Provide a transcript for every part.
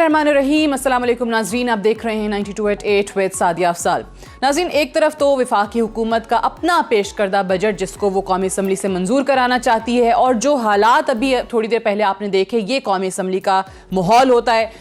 बिस्मिल्लाहिर्रहमानिर्रहीम। अस्सलाम वालेकुम नाज़रीन, आप देख रहे हैं 92.8 विद सादिया अफसाल। नाज़रीन, एक तरफ तो वफाकी हुकूमत का अपना पेश करदा बजट जिसको वो कौमी असम्बली से मंजूर कराना चाहती है, और जो हालात अभी थोड़ी देर पहले आपने देखे, ये कौमी असम्बली का माहौल होता है।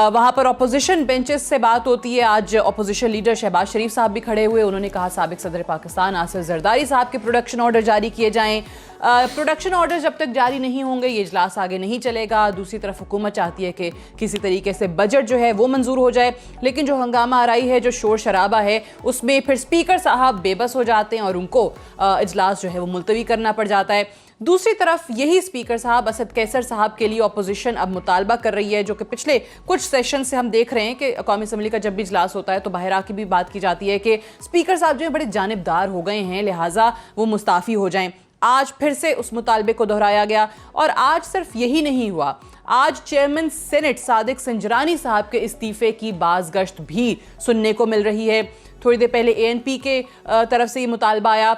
वहाँ पर अपोजिशन बेंचेस से बात होती है। आज अपोजिशन लीडर शहबाज शरीफ साहब भी खड़े हुए, उन्होंने कहा साबिक सदर पाकिस्तान आसिफ जरदारी साहब के प्रोडक्शन ऑर्डर जारी किए जाएँ। प्रोडक्शन ऑर्डर जब तक जारी नहीं होंगे ये इजलास आगे नहीं चलेगा। दूसरी तरफ हुकूमत चाहती है कि किसी तरीके से बजट जो है वो मंजूर हो जाए, लेकिन जो हंगामा आराई है, जो शोर शराबा है, उसमें फिर स्पीकर साहब बेबस हो जाते हैं और उनको इजलास जो है वो मुलतवी करना पड़ जाता है। दूसरी तरफ यही स्पीकर साहब असद कैसर साहब के लिए अपोजिशन अब मुतालबा कर रही है, जो कि पिछले कुछ सेशन से हम देख रहे हैं कि कौमी असम्बली का जब भी इजलास होता है तो बाहर आके भी बात की जाती है कि स्पीकर साहब जो है बड़े जानिबदार हो गए हैं, लिहाजा वो मुस्ताफ़ी हो जाएं। आज फिर से उस मुतालबे को दोहराया गया, और आज सिर्फ यही नहीं हुआ, आज चेयरमैन सेनेट सादिक संजरानी साहब के इस्तीफे की बाज़गश्त भी सुनने को मिल रही है। थोड़ी देर पहले ANP के तरफ से ये मुतालबा आया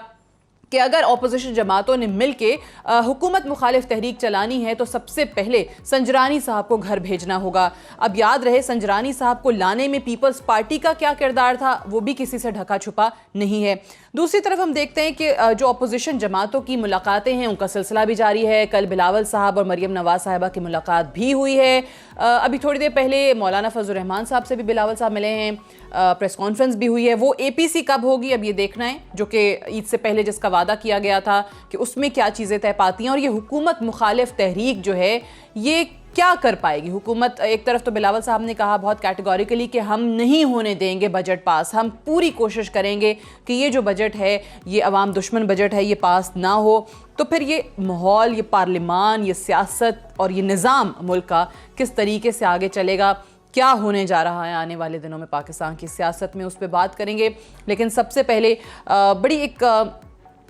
कि अगर अपोजिशन जमातों ने मिल के हुकूमत मुखालिफ तहरीक चलानी है तो सबसे पहले संजरानी साहब को घर भेजना होगा। अब याद रहे, संजरानी साहब को लाने में पीपल्स पार्टी का क्या किरदार था वो भी किसी से ढका छुपा नहीं है। दूसरी तरफ हम देखते हैं कि जो अपोजिशन जमातों की मुलाकातें हैं उनका सिलसिला भी जारी है। कल बिलावल साहब और मरियम नवाज साहिबा की मुलाकात भी हुई है। अभी थोड़ी देर पहले मौलाना फजल रहमान साहब से भी बिलावल साहब मिले हैं। प्रेस कॉन्फ्रेंस भी हुई है। वो APC कब होगी अब ये देखना है, जो कि ईद से पहले जिसका वादा किया गया था कि उसमें क्या चीज़ें तय पाती हैं, और ये हुकूमत मुखालिफ तहरीक जो है ये क्या कर पाएगी। हुकूमत, एक तरफ तो बिलावल साहब ने कहा बहुत कैटेगोरिकली कि हम नहीं होने देंगे बजट पास, हम पूरी कोशिश करेंगे कि ये जो बजट है ये अवाम दुश्मन बजट है, ये पास ना हो। तो फिर ये माहौल, ये पार्लिमान, ये सियासत और ये निज़ाम मुल्क का किस तरीके से आगे चलेगा, क्या होने जा रहा है आने वाले दिनों में पाकिस्तान की सियासत में, उस पर बात करेंगे। लेकिन सबसे पहले बड़ी एक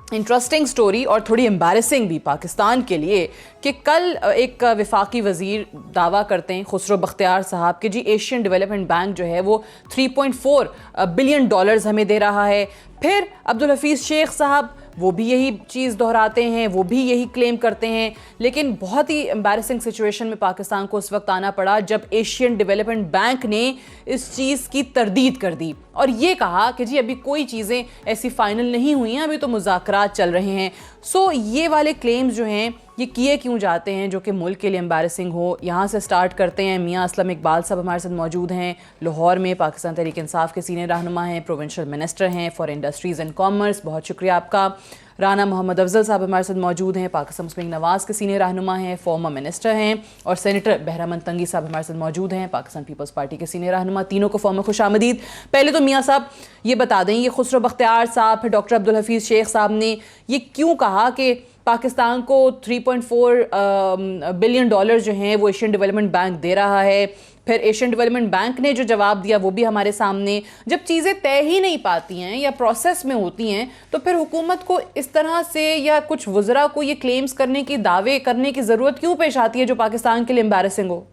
इंटरेस्टिंग स्टोरी और थोड़ी एम्बैरेसिंग भी पाकिस्तान के लिए कि कल एक वफाकी वज़ीर दावा करते हैं, खुसरो बख्तियार साहब, कि जी एशियन डेवलपमेंट बैंक जो है वो $3.4 बिलियन हमें दे रहा है। फिर अब्दुल हफीज़ शेख साहब वो भी यही चीज़ दोहराते हैं, वो भी यही क्लेम करते हैं। लेकिन बहुत ही एम्बैरेसिंग सिचुएशन में पाकिस्तान को उस वक्त आना पड़ा जब एशियन डेवलपमेंट बैंक ने इस चीज़ की तरदीद कर दी और ये कहा कि जी अभी कोई चीज़ें ऐसी फाइनल नहीं हुई हैं, अभी तो मुज़ाकरात चल रहे हैं। सो ये वाले क्लेम्स जो हैं ये किए क्यों जाते हैं जो कि मुल्क के लिए एम्बैरेसिंग हो। यहाँ से स्टार्ट करते हैं। मियाँ असलम इकबाल साहब हमारे साथ मौजूद हैं लाहौर में, पाकिस्तान तहरीक इंसाफ के सीनियर रहनुमा हैं, प्रोविंशियल मिनिस्टर हैं फॉर इंडस्ट्रीज़ एंड कॉमर्स, बहुत शुक्रिया आपका। राना मोहम्मद अफजल साहब हमारे साथ मौजूद हैं, पाकिस्तान मुस्लिम लीग नवाज़ के सीनियर रहनुमा हैं, फॉर्मर मिनिस्टर हैं, और सेनेटर बहरामन तंगी साहब हमारे साथ मौजूद हैं, पाकिस्तान पीपल्स पार्टी के सीनियर रहनुमा। तीनों को फॉर्मर खुशामदीद। पहले तो मियाँ साहब ये बता दें, ये खुसरो बख्तियार साहब फिर डॉक्टर अब्दुल हफीज़ शेख साहब ने ये क्यों कहा कि पाकिस्तान को $3.4 बिलियन जो हैं वो एशियन डेवलपमेंट बैंक दे रहा है। फिर एशियन डेवलपमेंट बैंक ने जो जवाब दिया वो भी हमारे सामने। जब चीज़ें तय ही नहीं पाती हैं या प्रोसेस में होती हैं तो फिर हुकूमत को इस तरह से या कुछ वज़रा को ये क्लेम्स करने की, दावे करने की ज़रूरत क्यों पेश आती है जो पाकिस्तान के लिए एम्बैरेसिंग हो?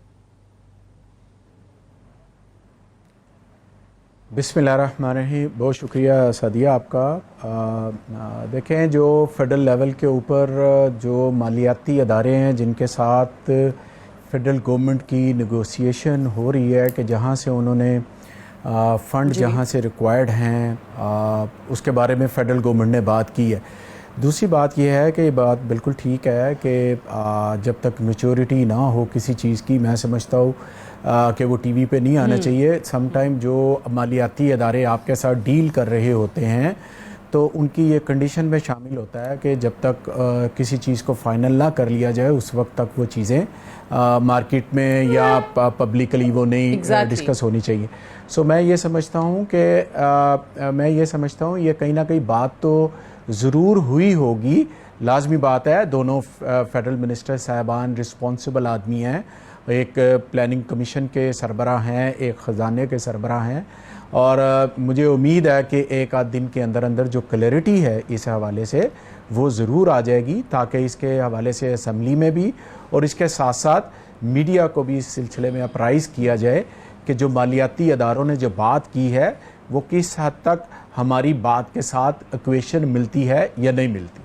बिस्मिल्लाहिर्रहमानिर्रहीम। बहुत शुक्रिया सादिया आपका। देखें, जो फेडरल लेवल के ऊपर जो मालियाती अदारे हैं जिनके साथ फेडरल गवर्नमेंट की नेगोशिएशन हो रही है कि जहाँ से उन्होंने फ़ंड जहाँ से रिक्वायर्ड हैं उसके बारे में फ़ेडरल गवर्नमेंट ने बात की है। दूसरी बात यह है कि ये बात बिल्कुल ठीक है कि जब तक मैच्योरिटी ना हो किसी चीज़ की, मैं समझता हूँ कि वो टीवी पे नहीं आना चाहिए। समटाइम जो मालियाती अदारे आपके साथ डील कर रहे होते हैं तो उनकी ये कंडीशन में शामिल होता है कि जब तक किसी चीज़ को फ़ाइनल ना कर लिया जाए उस वक्त तक वो चीज़ें मार्केट में या पब्लिकली वो नहीं डिस्कस होनी चाहिए। सो मैं ये समझता हूँ ये कहीं ना कहीं बात तो ज़रूर हुई होगी, लाजमी बात है। दोनों फेडरल मिनिस्टर साहबान रिस्पॉन्सिबल आदमी हैं, एक प्लानिंग कमीशन के सरबराह हैं, एक ख़जाने के सरबराह हैं, और मुझे उम्मीद है कि एक आध दिन के अंदर अंदर जो क्लैरिटी है इस हवाले से वो ज़रूर आ जाएगी, ताकि इसके हवाले से असम्बली में भी और इसके साथ साथ मीडिया को भी इस सिलसिले में अप्राइज़ किया जाए कि जो मालियाती अदारों ने जो बात की है वो किस हद तक हमारी बात के साथ इक्वेशन मिलती है या नहीं मिलती।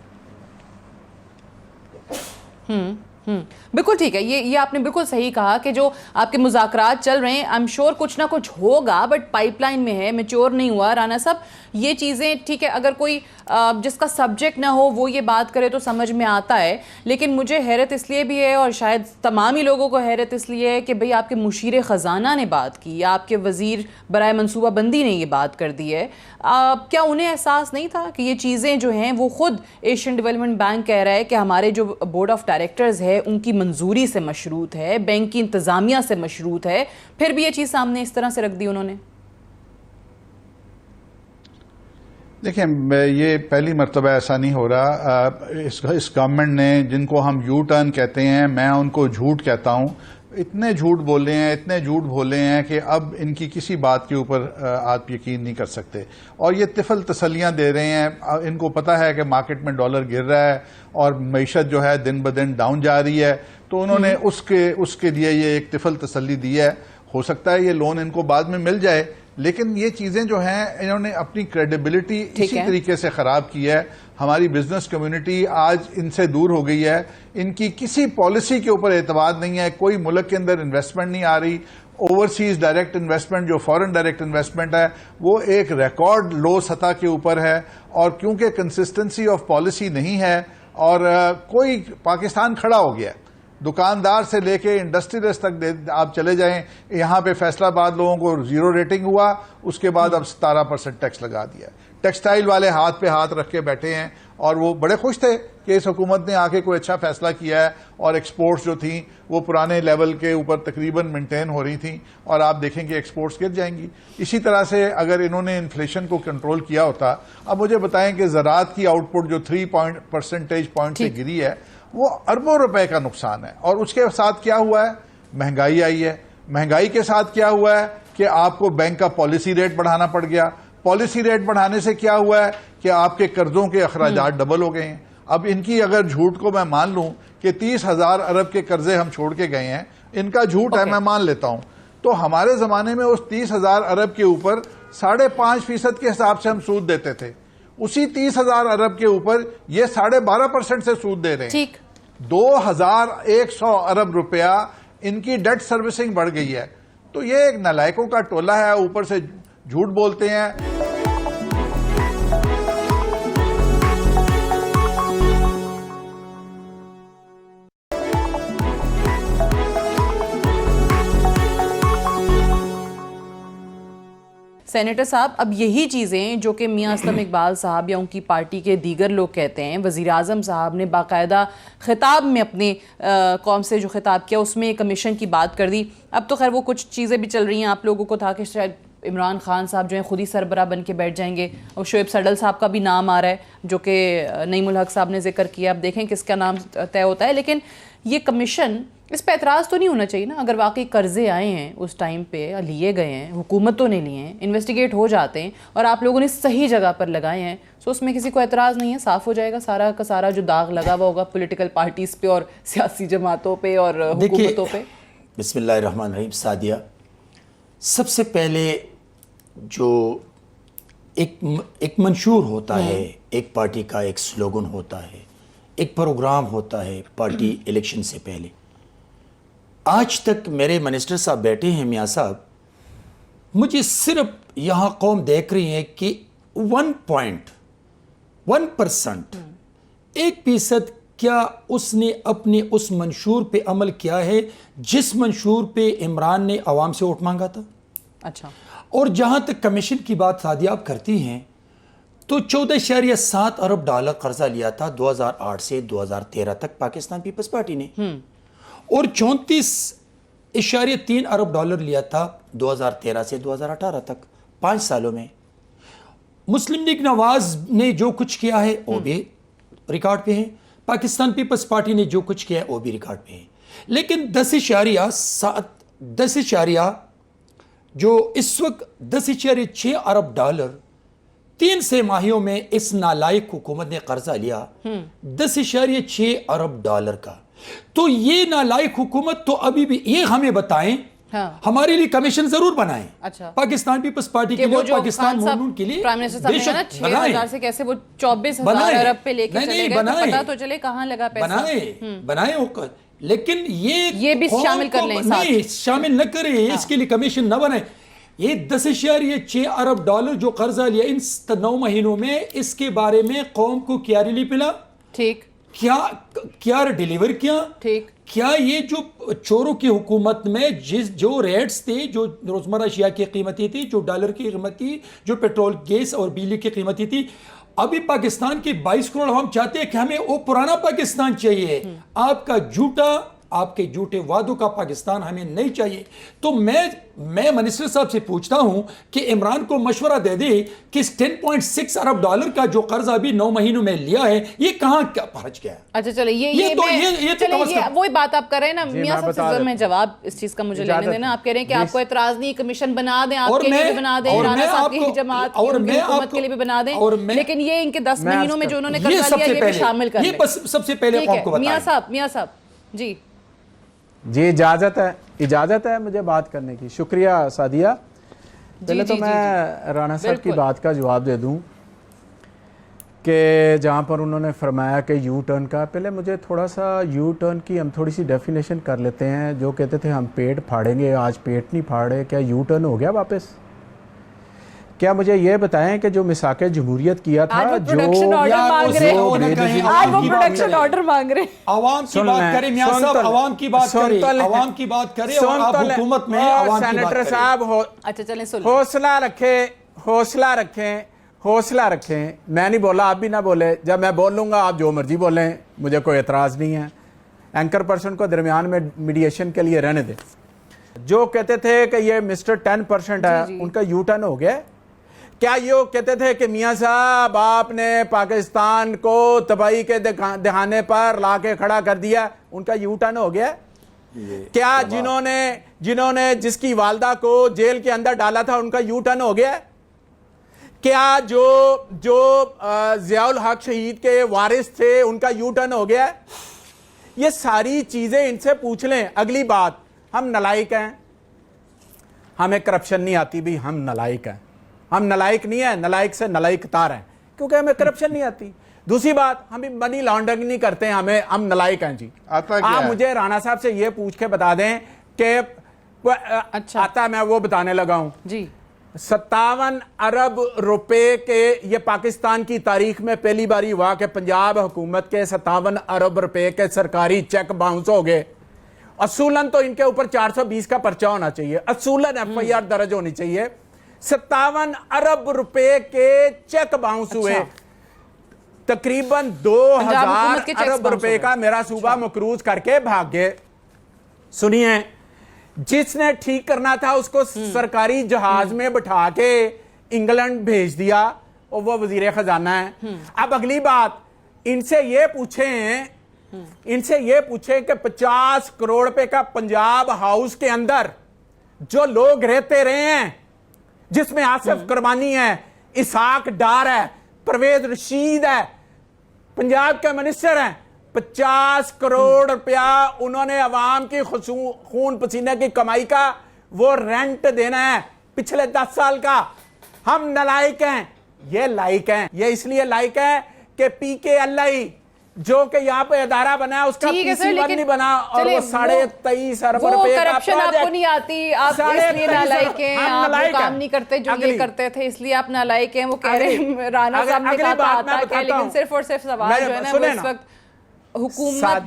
बिल्कुल ठीक है, ये आपने बिल्कुल सही कहा कि जो आपके मुज़ाकरात चल रहे हैं, आई एम श्योर कुछ ना कुछ होगा, बट पाइपलाइन में है, मैच्योर नहीं हुआ। राना साहब, ये चीज़ें ठीक है, अगर कोई जिसका सब्जेक्ट ना हो वो ये बात करे तो समझ में आता है, लेकिन मुझे हैरत इसलिए भी है और शायद तमाम ही लोगों को हैरत इसलिए है कि भाई आपके मुशीर ख़जाना ने बात की या आपके वज़ीर बराए मनसूबाबंदी ने ये बात कर दी है। क्या उन्हें एहसास नहीं था कि ये चीज़ें जो हैं वो ख़ुद एशियन डेवलपमेंट बैंक कह रहा है कि हमारे जो बोर्ड ऑफ डायरेक्टर्स है उनकी मंजूरी से मशरूत है, बैंक की इंतज़ामिया से मशरूत है, फिर भी ये चीज़ सामने इस तरह से रख दी उन्होंने? देखिए, ये पहली मरतबा ऐसा नहीं हो रहा। इस गवर्नमेंट ने, जिनको हम यू टर्न कहते हैं, मैं उनको झूठ कहता हूं, इतने झूठ बोले हैं, इतने झूठ बोले हैं कि अब इनकी किसी बात के ऊपर आप यकीन नहीं कर सकते। और ये तिफल तसलियां दे रहे हैं। इनको पता है कि मार्केट में डॉलर गिर रहा है और मईशत जो है दिन ब दिन डाउन जा रही है, तो उन्होंने उसके लिए ये एक तिफल तसल्ली दी है। हो सकता है ये लोन इनको बाद में मिल जाए, लेकिन ये चीजें जो हैं, इन्होंने अपनी क्रेडिबिलिटी इसी तरीके से खराब की है। हमारी बिजनेस कम्युनिटी आज इनसे दूर हो गई है। इनकी किसी पॉलिसी के ऊपर एतमाद नहीं है। कोई मुल्क के अंदर इन्वेस्टमेंट नहीं आ रही। ओवरसीज डायरेक्ट इन्वेस्टमेंट, जो फॉरेन डायरेक्ट इन्वेस्टमेंट है, वो एक रिकॉर्ड लो सतह के ऊपर है। और क्योंकि कंसिस्टेंसी ऑफ पॉलिसी नहीं है और कोई पाकिस्तान खड़ा हो गया, दुकानदार से लेके इंडस्ट्रियलिस्ट तक आप चले जाएं। यहां पे फैसलाबाद लोगों को 0 रेटिंग हुआ, उसके बाद अब 17% टैक्स लगा दिया। टेक्सटाइल वाले हाथ पे हाथ रख के बैठे हैं और वो बड़े खुश थे कि इस हुकूमत ने आके कोई अच्छा फैसला किया है और एक्सपोर्ट्स जो थी वो पुराने लेवल के ऊपर तकरीबन मेंटेन हो रही थी और आप देखेंगे एक्सपोर्ट्स गिर जाएंगी। इसी तरह से अगर इन्होंने इन्फ्लेशन को कंट्रोल किया होता, अब मुझे बताएं कि ज़राअत की आउटपुट जो 3 परसेंटेज पॉइंट से गिरी है, वो अरबों रुपए का नुकसान है। और उसके साथ क्या हुआ है? महंगाई आई है। महंगाई के साथ क्या हुआ है कि आपको बैंक का पॉलिसी रेट बढ़ाना पड़ गया। पॉलिसी रेट बढ़ाने से क्या हुआ है कि आपके कर्जों के अखराजात डबल हो गए हैं। अब इनकी अगर झूठ को मैं मान लूं कि 30,000 अरब के कर्जे हम छोड़ के गए हैं, इनका झूठ है, मैं मान लेता हूं, तो हमारे जमाने में उस 30,000 अरब के ऊपर 5.5% के हिसाब से हम सूद देते थे। उसी 30,000 अरब के ऊपर ये 12.5% से सूद दे रहे हैं। ठीक, 2,100 अरब रुपया इनकी डेट सर्विसिंग बढ़ गई है। तो ये एक नालायकों का टोला है, ऊपर से झूठ बोलते हैं। सेनेटर साहब, अब यही चीज़ें जो कि मियां असलम इकबाल साहब या उनकी पार्टी के दीगर लोग कहते हैं, वज़ीर आज़म साहब ने बाकायदा खिताब में अपनी कौम से जो खिताब किया उसमें कमीशन की बात कर दी। अब तो खैर वो कुछ चीज़ें भी चल रही हैं, आप लोगों को था कि शायद इमरान खान साहब जो हैं खुद ही सरबरा बन के बैठ जाएंगे, और शोएब सडल साहब का भी नाम आ रहा है जो कि नईमुल हक साहब ने जिक्र किया। अब देखें किसका नाम तय होता है। लेकिन ये कमीशन, इस पर एतराज़ तो नहीं होना चाहिए ना? अगर वाकई कर्जे आए हैं उस टाइम पे, लिए गए हैं, हुकूमतों ने लिए हैं, इन्वेस्टिगेट हो जाते हैं और आप लोगों ने सही जगह पर लगाए हैं, तो उसमें किसी को एतराज़ नहीं है, साफ़ हो जाएगा सारा का सारा जो दाग लगा हुआ होगा पॉलिटिकल पार्टीज़ पे और सियासी जमातों पे और हुकूमतों पे। बिस्मिल्लाहिर्रहमानिर्रहीम। सादिया, सबसे पहले जो एक मंशूर होता है, एक पार्टी का एक स्लोगन होता है, एक प्रोग्राम होता है पार्टी इलेक्शन से पहले। आज तक मेरे मिनिस्टर साहब बैठे हैं, मियाँ साहब, मुझे सिर्फ यहाँ कौम देख रही है कि 1% 1% क्या उसने अपने उस मंशूर पे अमल किया है जिस मंशूर पे इमरान ने आवाम से वोट मांगा था। अच्छा, और जहां तक कमीशन की बात सादिया आप करती हैं, तो 14.7 अरब डॉलर कर्जा लिया था 2008 से 2013 तक पाकिस्तान पीपल्स पार्टी ने, और 34.3 अरब डॉलर लिया था 2013 से 2018 तक, 5 सालों में। मुस्लिम लीग नवाज ने जो कुछ किया है वो भी रिकॉर्ड पे है, पाकिस्तान पीपल्स पार्टी ने जो कुछ किया है वो भी रिकॉर्ड पे है। लेकिन 10 जो इस वक्त 10.6 अरब डॉलर 3 सेमाहियों में इस नालायक हुकूमत ने कर्जा लिया 10.6 अरब डॉलर का। तो ये नालायक हुकूमत तो अभी भी ये हमें बताएं, हाँ, हमारे लिए कमीशन जरूर बनाएं। अच्छा, पाकिस्तान पीपल्स पार्टी के लिए, पाकिस्तान मूवमेंट के लिए प्राइम मिनिस्टर साहब ने ना 6,000 से कैसे वो 24,000 अरब पे लेके चले गए, तो पता तो चले कहां लगा पैसा। बनाए लेकिन ये भी कौम शामिल कर को लें नहीं शामिल न करें, इसके लिए कमीशन न बनाए। ये 10.6 अरब डॉलर जो कर्जा लिया इन 9 महीनों में, इसके बारे में कौम को क्या रिलीफ मिला? ठीक, क्या डिलीवर किया? ठीक, क्या ये जो चोरों की हुकूमत में जो रेट्स थे, जो रोजमर्रा अशिया की कीमती थी, जो डॉलर की कीमत थी, जो पेट्रोल गैस और बिजली की कीमती थी, अभी पाकिस्तान के 22 करोड़ हम चाहते हैं कि हमें वो पुराना पाकिस्तान चाहिए। आपके झूठे वादों का पाकिस्तान हमें नहीं चाहिए। तो मैं मिनिस्टर साहब से पूछता हूं कि इमरान को मशवरा दे दे कि इस 10.6 अरब डॉलर का जो कर्ज अभी 9 महीनों में लिया है, ये कहां क्या पहुंच गया? अच्छा चले ये वही बात आप कर रहे हैं ना मियां साहब से, मैं जवाब इस चीज का मुझे लेने देना। आप कह रहे हैं कि आपको एतराज नहीं, कमीशन बना दें, आपके लिए भी बना दें, राना साहब की जमात और हुकूमत के लिए भी बना दें, लेकिन ये इनके 10 महीनों में जो उन्होंने कर्जा लिया ये भी शामिल कर लें। सबसे पहले आपको बताएं मियां साहब जी इजाज़त है मुझे बात करने की। शुक्रिया सादिया। पहले तो मैं राणा साहब की बात का जवाब दे दूं कि जहां पर उन्होंने फरमाया कि यू टर्न का, पहले मुझे थोड़ा सा यू टर्न की हम थोड़ी सी डेफिनेशन कर लेते हैं। जो कहते थे हम पेट फाड़ेंगे, आज पेट नहीं फाड़ रहे, क्या यू टर्न हो गया वापस? क्या मुझे ये बताएं कि जो मिसाके जमहूरियत किया था, आज वो प्रोडक्शन ऑर्डर मांग रहे, आवाम की बात करें मियां साहब, आवाम की बात करें, आवाम की बात करें और आप हुकूमत में आवाम की बात करें। सेनेटर साहब अच्छा चलें, सुन हौसला रखें। मैं नहीं बोला, आप भी ना बोले। जब मैं बोलूंगा आप जो मर्जी बोलें, मुझे कोई एतराज नहीं है। एंकर पर्सन को दरमियान में मीडिएशन के लिए रहने दे। जो कहते थे कि ये मिस्टर 10% है, उनका यू टर्न हो गया। क्या ये कहते थे कि मियां साहब आपने पाकिस्तान को तबाही के दहाने पर लाके खड़ा कर दिया, उनका यू टर्न हो गया? क्या जिन्होंने जिसकी वालदा को जेल के अंदर डाला था, उनका यू टर्न हो गया? क्या जो ज़ियाउल हक शहीद के वारिस थे, उनका यू टर्न हो गया? ये सारी चीजें इनसे पूछ लें। अगली बात, हम नलायक हैं, हमें करप्शन नहीं आती भी, हम नलायक हैं। हम नलायक नहीं है, नलायक से नलायक तार हैं, क्योंकि हमें करप्शन नहीं आती। दूसरी बात, हम भी मनी लॉन्ड्रिंग नहीं करते हैं, हम नलायक हैं जी। आप मुझे राणा साहब से ये पूछ के बता दें कि अच्छा आता, मैं वो बताने लगा हूं जी। 57 अरब रुपए के, ये पाकिस्तान की तारीख में पहली बार हुआ कि पंजाब हुकूमत के 57 अरब रुपए के सरकारी चेक बाउंस हो गए। असूलन तो इनके ऊपर 420 का पर्चा होना चाहिए, असूलन FIR दर्ज होनी चाहिए। 57 अरब रुपए के चेक बाउंस हुए। तकरीबन 2000 अरब रुपए का मेरा सूबा मकरूज करके भाग गए। सुनिए, जिसने ठीक करना था उसको सरकारी जहाज में बिठा के इंग्लैंड भेज दिया, और वो वजीर खजाना है। अब अगली बात, इनसे ये पूछे कि 50 करोड़ रुपए का पंजाब हाउस के अंदर जो लोग रहते रहे हैं, जिसमें आसिफ कुरबानी है, इसाक डार है, परवेज रशीद है, पंजाब के मिनिस्टर हैं, 50 करोड़ रुपया उन्होंने अवाम की खून पसीने की कमाई का वो रेंट देना है पिछले 10 साल का। हम नालायक हैं, ये लायक हैं। ये इसलिए लायक है कि PKLI जो कि यहाँ पे अदारा बना है, उसका PC1 नहीं बना, और वो 23.5 अरब रुपए का करप्शन आपको नहीं आती, आप इसलिए नालायक हैं, आप वो काम नहीं करते जो ये करते थे, इसलिए आप नालायक हैं। वो कह रहे हैं, राणा साहब ने कहा था, लेकिन सिर्फ और सिर्फ सवाल जो है ना वो इस वक्त हुकूमत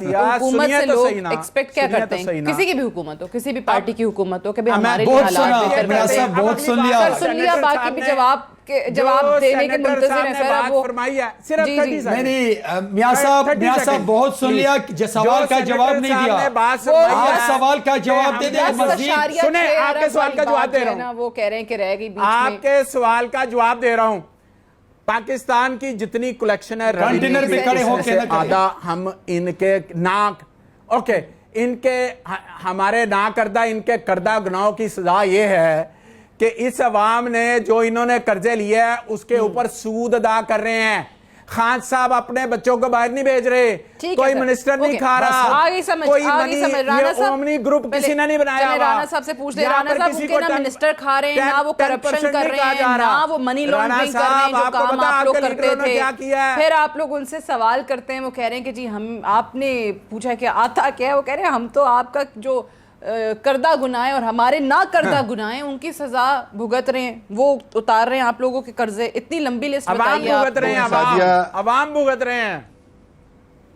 से लोग एक्सपेक्ट क्या करते हैं, किसी की भी हुकूमत हो, किसी भी पार्टी की हुकूमत हो, कभी हमारे लिए हालात बहुत सुन लिया, बाकी भी जवाब देने के मुंतज़िर हैं सर। आप वो मियां साहब बहुत सुन लिया, सवाल का जवाब नहीं दिया। आप सवाल का जवाब दे दें। सुने, आपके सवाल का जवाब दे रहा हूं। वो कह रहे हैं कि रह गई बीच में। आपके सवाल का जवाब दे रहा हूं। पाकिस्तान की जितनी कलेक्शन है, कंटेनर पे खड़े होके आधा हम इनके हमारे ना करदा, इनके करदा गुनाहों की सजा ये है कि इस अवाम ने जो इन्होंने कर्जे लिए हैं उसके ऊपर सूद अदा कर रहे हैं। खान साहब अपने बच्चों को बाहर नहीं भेज रहे, ठीक है कोई सर। मिनिस्टर नहीं ओके, खा रहा, आगे समझ, कोई आगे मनी, समझ। राणा ये साहब, ओमनी ग्रुप पहले- किसी ने नहीं बनाया चले हुआ। राणा साहब से पूछ ले। यहाँ राणा पर साहब किसी उनके को ना 10 मिनिस्टर खा रहे हैं, ना वो 10% करप्शन कर नहीं रहे कहा हैं, जा रहा। ना वो मनी राणा लॉन्ड्रिंग कर रहे हैं, साहब, जो आपको काम पता आप लोग आपके करते लीडरों ने क्या किया थे। है? फिर आप लोग उनसे सवाल करते हैं, वो कह रहे हैं कि जी हम, आपने पूछा कि आता क्या है, वो कह रहे हैं हम तो आपका जो करदा गुनाह है और हमारे ना करदा गुनाह है उनकी सजा भुगत रहे हैं, वो उतार रहे हैं आप लोगों के कर्जे। इतनी लंबी लिस्ट अवाम बताइए भुगत रहे हैं, आप। अवाम भुगत रहे हैं।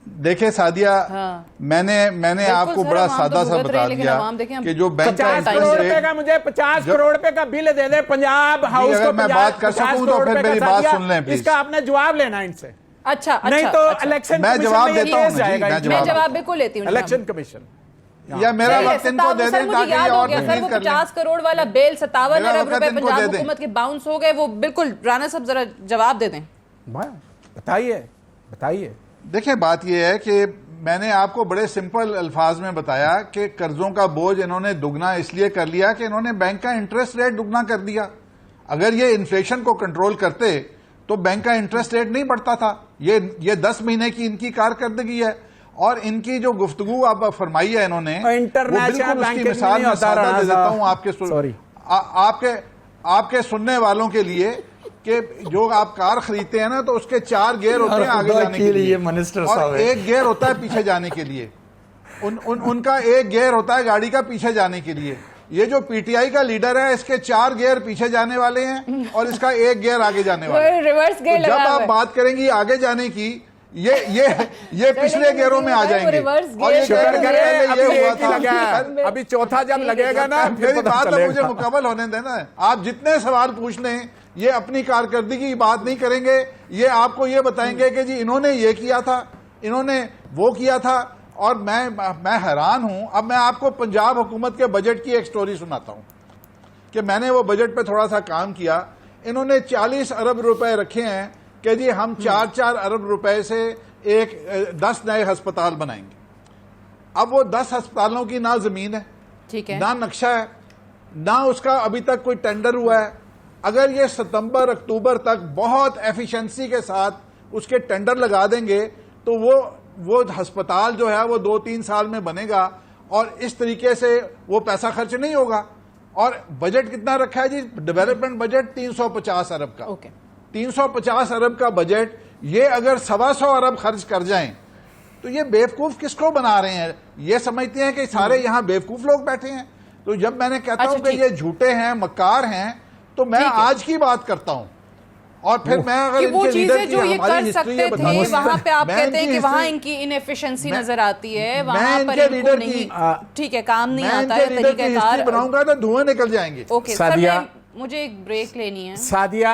देखिए सादिया, हाँ। मैंने बिल्कुल आपको सर, बड़ा अवाम तो सादा सा भुगत रहे बता हैं, लेकिन दिया अवाम देखें हम कि जो बैंक का 50 करोड़ इंटरेस्ट रुपए का, मुझे 50 करोड़ रुपए का बिल दे दे पंजाब हाउस अगर को, मैं बात कर 50 सकूं तो करोड़ फिर रुपए मेरी का बात सादिया, सुन लें प्लीज। इसका आपने जवाब लेना इनसे, अच्छा, नहीं अच्छा, तो अच्छा। इलेक्शन मैं कमीशन जवाब में ये देता हूं केस ना जी, जाएगा मैं इनमें। मैं जवाब जवाब बिल्कुल लेती हूँ। इलेक्शन कमीशन या मेरा चलिए, वक्त इनको दे सर, दें मुझे ताकि याद ये हो और गया सर, तकलीफ वो कर लें। 50 करोड़ वाला बेल 57 मेरा अरब वक्त रुपए इनको पंजाब दे दें। हुकूमत के बाउंस हो गए, वो बिल्कुल राणा साहब जरा जवाब दे दें। बताइए, बताइए। देखिए बात यह है कि मैंने आपको बड़े सिंपल अल्फाज में बताया कि कर्जों का बोझ इन्होंने दुगना इसलिए कर लिया कि इन्होंने बैंक का इंटरेस्ट रेट दुगना कर दिया। अगर ये इन्फ्लेशन को कंट्रोल करते तो बैंक का इंटरेस्ट रेट नहीं बढ़ता था। ये 10 महीने की इनकी कारकर्दगी है और इनकी जो गुफ्तगू अब फरमाई है इन्होंने, वो इंटरनेशनल बिल्कुल उसकी बैंकिंग मिसाल नहीं मैं होता सादा राणा दे देता साहब। हूं आपके सॉरी, आपके सुनने वालों के लिए कि जो आप कार खरीदते हैं ना तो उसके 4 गियर होते हैं आगे जाने के लिए, मिनिस्टर साहब और है। 1 गियर होता है पीछे जाने के लिए। उनका 1 गियर होता है गाड़ी का पीछे जाने के लिए। ये जो पीटीआई का लीडर है, इसके 4 गियर पीछे जाने वाले हैं और इसका 1 गियर आगे जाने वाला है। रिवर्स गियर तो जब लगा हुआ आप है। बात करेंगी आगे जाने की, ये पिछले गियरों में आ जाएंगे रिवर्स और ये गियर शुक्र कहेंगे करें पहले अभी ये हुआ एक ही था। लगा है, अभी चौथा जब लगेगा ना फिर मेरी पता बात अब मुझे चलेगा। मुकम्मल होने देना है। आप जितने सवाल पूछ लें, ये अपनी कारकर्दगी की बात नहीं करेंगे। ये आपको ये बताएंगे कि जी इन्होंने ये किया था, इन्होंने वो किया था, और मैं हैरान हूं। अब मैं आपको पंजाब हुकूमत के बजट की एक स्टोरी सुनाता हूं कि मैंने वो बजट पे थोड़ा सा काम किया। इन्होंने 40 अरब रुपए रखे हैं कि जी हम 4-4 अरब रुपए से 10 नए अस्पताल बनाएंगे। अब वो 10 अस्पतालों की ना जमीन है, ठीक है, ना नक्शा है, ना उसका अभी तक कोई टेंडर हुआ है। अगर ये सितंबर अक्टूबर तक बहुत एफिशिएंसी के साथ उसके टेंडर लगा देंगे तो वो अस्पताल जो है वो 2-3 साल में बनेगा और इस तरीके से वो पैसा खर्च नहीं होगा। और बजट कितना रखा है जी? डेवलपमेंट बजट 350 अरब का। ओके। 350 अरब का बजट, ये अगर 125 अरब खर्च कर जाएं तो ये बेवकूफ किसको बना रहे हैं? ये समझते हैं कि सारे यहां बेवकूफ लोग बैठे हैं। तो जब मैंने कहता अच्छा, हूं कि ठीक। ये झूठे हैं, मक्कार हैं, तो मैं ठीक है। आज की बात करता हूं। और फिर मैं अगर कि वो इनके लीडर चीजें की जो ये हमारी कर हिस्ट्री सकते ये बता थे, दूं, वहां पे आप मैं कहते हैं इनकी कि वहां हिस्ट्री- इनकी इनएफिशिएंसी मैं- नजर आती है, मैं वहां पर इनके इनको लीडर नहीं, की- ठीक है, काम नहीं मैं आता इनके है, लीडर की हिस्ट्री तरीकेकार। बनाऊंगा तो धुएं निकल जाएंगे। ओके सर, सादिया- मुझे एक ब्रेक लेनी है। सादिया,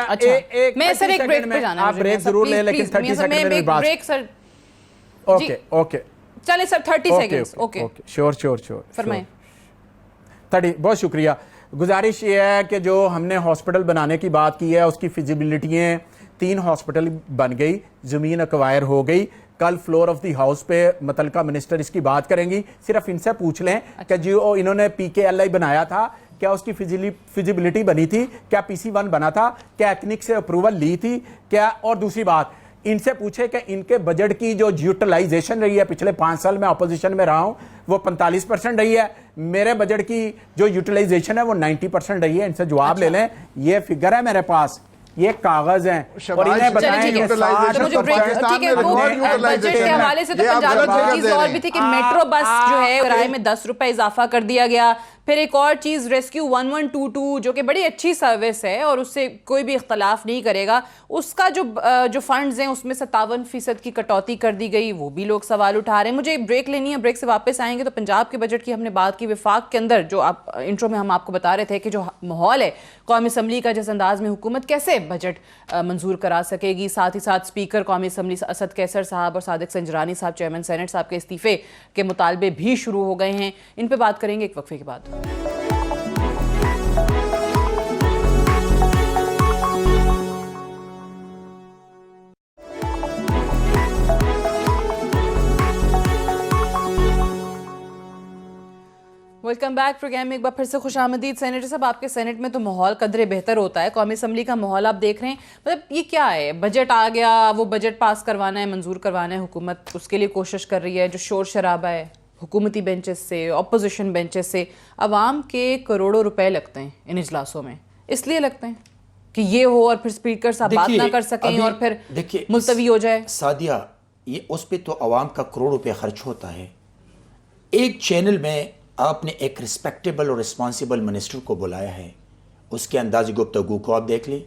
अच्छा, मैं सर एक ब्रेक पे जाना है आप मुझे। ब्रेक सर, जरूर प्लीज, ले, लेकिन प्लीज, 30 मियां सर, सेकंड मैं में एक बात। Break sir. ओके ओके चले सर, 30 सेकंड्स। ओके, श्योर फरमाएं। 30, बहुत शुक्रिया। गुजारिश ये है कि जो हमने हॉस्पिटल बनाने की बात की है उसकी फिजिबिलिटियाँ, 3 हॉस्पिटल बन गई, ज़मीन एक्वायर हो गई। कल फ्लोर ऑफ द हाउस पे मुतलका मिनिस्टर इसकी बात करेंगी। सिर्फ इनसे पूछ लें कि जो इन्होंने PKLI बनाया था, क्या उसकी फिजिबिलिटी बनी थी? क्या PC1 बना था? क्या एथनिक से अप्रूवल ली थी? क्या? और दूसरी बात, इनसे पूछे कि इनके बजट की जो यूटिलाइजेशन रही है, पिछले 5 साल में अपोजिशन में रहा हूं, वो 45% रही है। मेरे बजट की जो यूटिलाइजेशन है वो 90% रही है। इनसे जवाब ले लें। ये फिगर है मेरे पास, ये कागज हैं और इन्हें बताएं ठीक है। कि तो मुझे ब्रेक, ठीक है, वो बजट के हवाले से तो पंजाब में दो चीज और भी थी कि मेट्रो बस जो है किराए में 10 रुपए इजाफा कर दिया गया। फिर एक और चीज रेस्क्यू 1122 जो कि बड़ी अच्छी सर्विस है और उससे कोई भी इख्तलाफ नहीं करेगा, उसका जो फंड्स हैं उसमें 57% की कटौती कर दी गई। वो भी लोग सवाल उठा रहे हैं। मुझे एक ब्रेक लेनी है, ब्रेक से वापस आएंगे तो पंजाब के बजट की हमने बात की। विफाक के अंदर जो आप इंट्रो में हम आपको बता रहे थे कि जो माहौल है कौमी असम्बली का, जिस अंदाज में हुकूमत कैसे बजट मंजूर करा सकेगी, साथ ही साथ स्पीकर कौमी असम्बली असद कैसर साहब और सादिक संजरानी साहब, चेयरमैन सेनेट साहब के इस्तीफे के मुतालबे भी शुरू हो गए हैं। इन पे बात करेंगे एक वक्फे के बाद। वेलकम बैक प्रोग्राम में एक बार फिर से खुश आमदीद। सेनेटर साहब, आपके सेनेट में तो माहौल कदरे बेहतर होता है, कौमी असम्बली का माहौल आप देख रहे हैं, मतलब ये क्या है? बजट आ गया, वो बजट पास करवाना है, मंजूर करवाना है, हुकूमत उसके लिए कोशिश कर रही है। जो शोर शराबा है हुकूमती बेंचेस से, अपोजिशन बेंचेस से, अवाम के करोड़ों रुपए लगते हैं इन इजलासों में, इसलिए लगते हैं कि ये हो और फिर स्पीकर साहब बात ना कर सकें और फिर मुलतवी हो जाए। सादिया, ये उस पर तो अवाम का करोड़ रुपए खर्च होता है। एक चैनल में आपने एक रिस्पेक्टेबल और रिस्पॉन्सिबल मिनिस्टर को बुलाया है, उसके अंदाज गुफ्तगू को आप देख ली,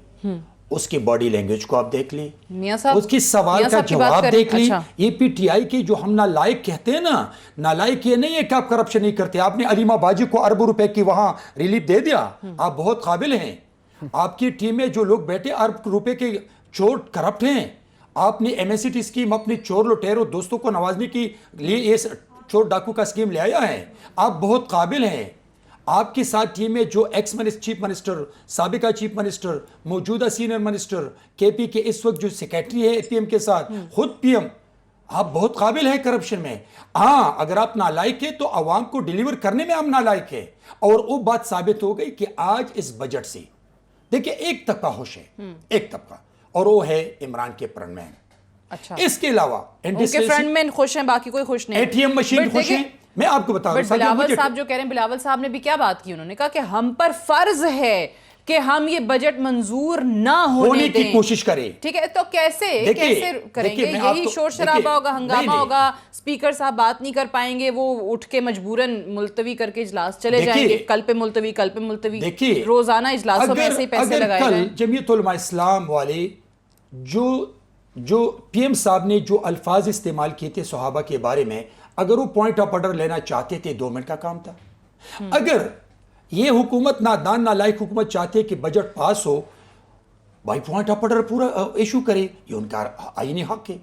उसकी बॉडी लैंग्वेज को आप देख ली, मियां साहब उसकी सवाल का जवाब देख ली। अच्छा। ये पीटीआई के जो हम नालायक कहते हैं ना, नालायक ये नहीं है कि आप करप्शन नहीं करते। आपने अलीमा बाजी को अरबों रुपए की वहां रिलीफ दे दिया, आप बहुत काबिल हैं। आपकी टीम में जो लोग बैठे अरब रुपए के चोर करप्ट हैं। आपने एमएसटी स्कीम अपने चोर लुटेरों दोस्तों को नवाजने के लिए ये चोर डाकू का स्कीम ले आया है। आप बहुत काबिल हैं। आपके साथ टीम में जो एक्स चीफ मिनिस्टर, साबिका चीफ मिनिस्टर, मौजूदा सीनियर मिनिस्टर, केपी के इस वक्त जो सेक्रेटरी है पीएम के साथ, खुद पीएम, आप बहुत काबिल हैं करप्शन में। हाँ, अगर आप नालायक है तो आवाम को डिलीवर करने में आप नालायक है। और वो बात साबित हो गई कि आज इस बजट से देखिए एक तबका खुश है, एक तबका, और वो है इमरान के फ्रंटमैन। अच्छा, इसके अलावा उनके फ्रंटमैन खुश हैं, बाकी कोई खुश नहीं। एटीएम मशीन खुश है। मैं आपको बता रहा हूं, बिलावल साहब जो कह रहे हैं, बिलावल साहब ने भी क्या बात की, उन्होंने कहा कि हम पर फर्ज है कि हम ये बजट मंजूर ना होने की कोशिश करें। ठीक है, तो कैसे करेंगे? यही शोर शराबा होगा, हंगामा होगा, स्पीकर साहब बात नहीं कर पाएंगे, वो उठ के मजबूरन मुलतवी करके इजलास चले जाएंगे। कल पे मुलतवी, कल पे मुलतवी, देखिए रोजाना इजलासों में ऐसे ही पैसे लगाए कल जमीयत उलमा इस्लाम वाले जो पीएम साहब ने जो अल्फाज इस्तेमाल किए थे सहाबा के बारे में, अगर वो पॉइंट ऑफ ऑर्डर लेना चाहते थे 2 मिनट का काम था। अगर ये हुकूमत नादान नालायक हुकूमत चाहते कि बजट पास हो, भाई पॉइंट ऑफ ऑर्डर पूरा इशू करे, ये उनका आईनी हक है।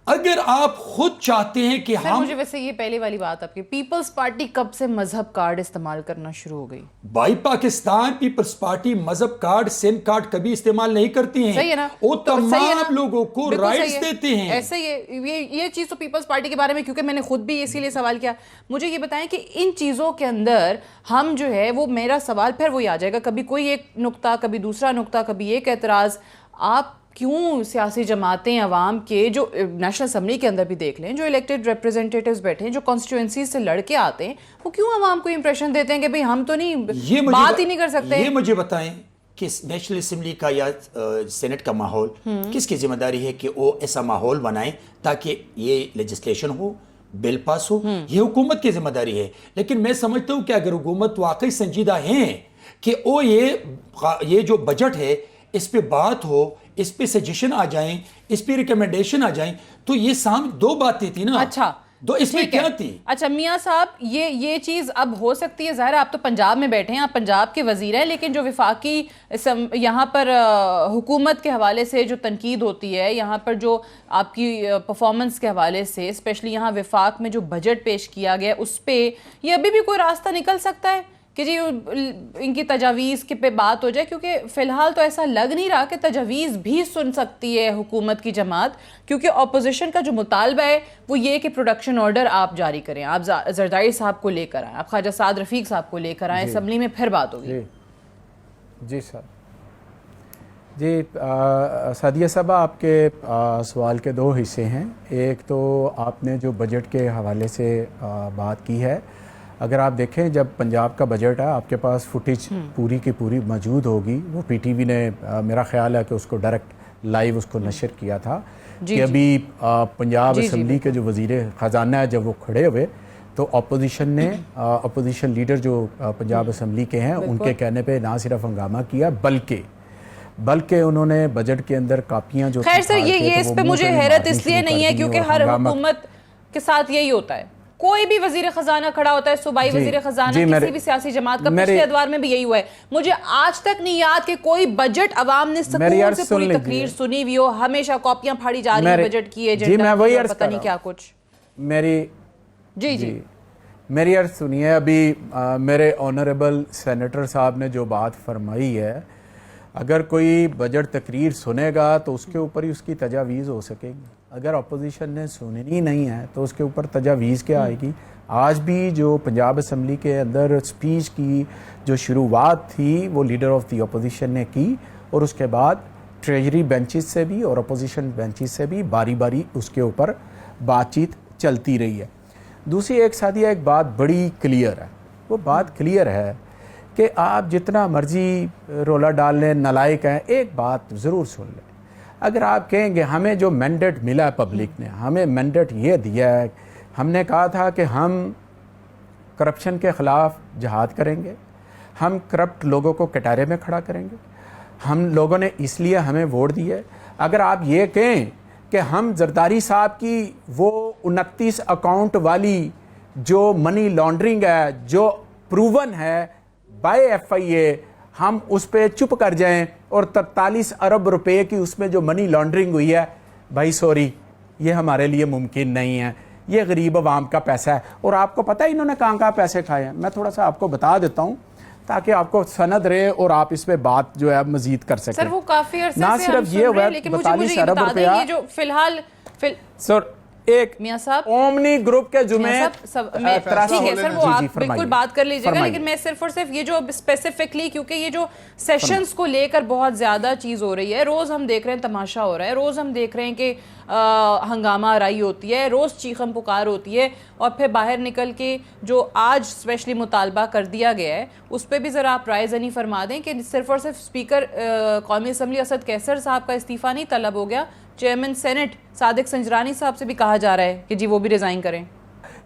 अगर आप खुद चाहते हैं कि हम, मुझे वैसे ये पहले वाली बात आपकी, पीपल्स पार्टी कब से मजहब कार्ड इस्तेमाल करना शुरू हो गई? भाई पाकिस्तान पीपल्स पार्टी मजहब कार्ड, सिम कार्ड कभी इस्तेमाल नहीं करती हैं। सही है ना? वो तमाम लोगों को राइट्स देते हैं। ऐसे ये चीज तो पीपल्स पार्टी के बारे में, क्योंकि मैंने खुद भी इसीलिए सवाल किया। मुझे ये बताएं कि इन चीजों के अंदर हम जो है, वो मेरा सवाल फिर वही आ जाएगा, कभी कोई एक नुक्ता, कभी दूसरा नुक्ता, कभी एक एतराज। आप क्यों सियासी जमातें अवाम के, जो नेशनल असम्बली के अंदर भी देख लें, जो इलेक्टेड रिप्रेजेंटेटिव्स बैठे हैं, जो कॉन्स्टिट्यूएंसी से लड़के आते हैं, वो क्यों अवाम को इंप्रेशन देते हैं कि भाई हम तो नहीं बात ही नहीं कर सकते? ये मुझे बताएं कि नेशनल असम्बली का या सेनेट का माहौल किसकी जिम्मेदारी है कि वो ऐसा माहौल बनाए ताकि ये लेजिस्लेशन हो, बिल पास हो? ये हुकूमत की जिम्मेदारी है। लेकिन मैं समझता हूं कि अगर हुकूमत वाकई संजीदा है कि वो ये जो बजट है इस पे बात हो, इस पे सजेशन आ जाएं, इस पे रिकमेंडेशन आ जाएं, तो ये सामने 2 बातें थी ना। अच्छा, दो इसमें क्या थी? अच्छा मियां साहब, ये चीज अब हो सकती है, जाहिर है आप तो पंजाब में बैठे हैं, आप पंजाब के वजीर हैं, लेकिन जो विफाकी यहाँ पर हुकूमत के हवाले से जो तनकीद होती है, यहाँ पर जो आपकी परफॉर्मेंस के हवाले से, स्पेशली यहाँ विफाक में जो बजट पेश किया गया, उस पर ये अभी भी कोई रास्ता निकल सकता है कि जी इनकी तजावीज़ के पे बात हो जाए? क्योंकि फ़िलहाल तो ऐसा लग नहीं रहा कि तजावीज़ भी सुन सकती है हुकूमत की जमात, क्योंकि अपोजिशन का जो मुतालबा है वो ये कि प्रोडक्शन ऑर्डर आप जारी करें, आप जरदारी साहब को लेकर आएँ, आप ख्वाजा साद रफ़ीक साहब को लेकर आएँ, असम्बली में फिर बात होगी। जी सर, जी सादिया साहब, आपके सवाल के 2 हिस्से हैं। एक तो आपने जो बजट के हवाले से बात की है, अगर आप देखें जब पंजाब का बजट है, आपके पास फुटेज पूरी की पूरी मौजूद होगी। वो पीटीवी ने मेरा ख्याल है कि उसको डायरेक्ट लाइव उसको नशर किया था कि अभी पंजाब असम्बली के जो वज़ीर ख़जाना है, जब वो खड़े हुए तो अपोजिशन ने, अपोजिशन लीडर जो पंजाब असम्बली के हैं, उनके कहने पे ना सिर्फ हंगामा किया बल्कि उन्होंने बजट के अंदर कापियाँ जो, खैर सर ये इस पे मुझे हैरत इसलिए नहीं है क्योंकि हर हुकूमत के साथ यही होता है, कोई भी वजीर खजाना खड़ा होता है, सूबाई वजीर खजाना किसी भी सियासी जमात का, पिछले अदवार में भी यही हुआ है। मुझे आज तक नहीं याद कि कोई बजट अवाम ने सुकून से पूरी तकरीर सुनी हुई हो। हमेशा कॉपियां फाड़ी जा रही है बजट की, पता नहीं क्या कुछ। मेरी अर्ज सुनिए। अभी मेरे ऑनरेबल सेनेटर साहब ने जो बात फरमाई है, अगर कोई बजट तकरीर सुनेगा तो उसके ऊपर ही उसकी तजावीज़ हो सकेगी। अगर अपोजिशन ने सुननी नहीं है तो उसके ऊपर तजावीज़ क्या आएगी? आज भी जो पंजाब असम्बली के अंदर स्पीच की जो शुरुआत थी वो लीडर ऑफ द अपोजिशन ने की, और उसके बाद ट्रेजरी बेंचेस से भी और अपोजिशन बेंचेस से भी बारी बारी उसके ऊपर बातचीत चलती रही है। दूसरी एक सादिया एक बात बड़ी क्लियर है, वो बात क्लियर है कि आप जितना मर्जी रोला डाल लें, नालायक हैं, एक बात ज़रूर सुन लें। अगर आप कहेंगे हमें जो मैंडेट मिला है, पब्लिक ने हमें मैंडेट ये दिया है, हमने कहा था कि हम करप्शन के ख़िलाफ़ जहाद करेंगे, हम करप्ट लोगों को कटारे में खड़ा करेंगे, हम लोगों ने इसलिए हमें वोट दिए। अगर आप ये कहें कि हम जरदारी साहब की वो 29 अकाउंट वाली जो मनी लॉन्ड्रिंग है, जो प्रूवन है बाय FIA, हम उस पर चुप कर जाएं और 43 अरब रुपए की उसमें जो मनी लॉन्ड्रिंग हुई है, भाई सॉरी, ये हमारे लिए मुमकिन नहीं है। ये गरीब आवाम का पैसा है, और आपको पता है इन्होंने कहाँ पैसे खाए हैं। मैं थोड़ा सा आपको बता देता हूँ ताकि आपको सनद रहे और आप इस पे बात जो है मजीद कर सकें। सर वो काफी अरसे ना से सिर्फ हम ये सुन रहे हुआ हैं, लेकिन मुझे ये बता दें, ये जो फिलहाल सर एक मियां साहब ओमनी ग्रुप के जुमे ठीक है सर, वो आप बिल्कुल बात कर लीजिएगा, फरमाइए। लेकिन मैं सिर्फ और सिर्फ ये जो स्पेसिफिकली, क्योंकि ये जो सेशंस को लेकर बहुत ज्यादा चीज हो रही है, रोज हम देख रहे हैं तमाशा हो रहा है, रोज हम देख रहे हैं कि हंगामा आराई होती है, रोज चीखम पुकार होती है, और फिर बाहर निकल के जो आज स्पेशली मुतालबा कर दिया गया है उस पर भी ज़रा आप राय ज़नी फरमा दें कि सिर्फ और सिर्फ स्पीकर कौमी असम्बली असद कैसर साहब का इस्तीफ़ा नहीं तलब हो गया, चेयरमैन सेनेट सादिक संजरानी साहब से भी कहा जा रहा है कि जी वो भी रिज़ाइन करें।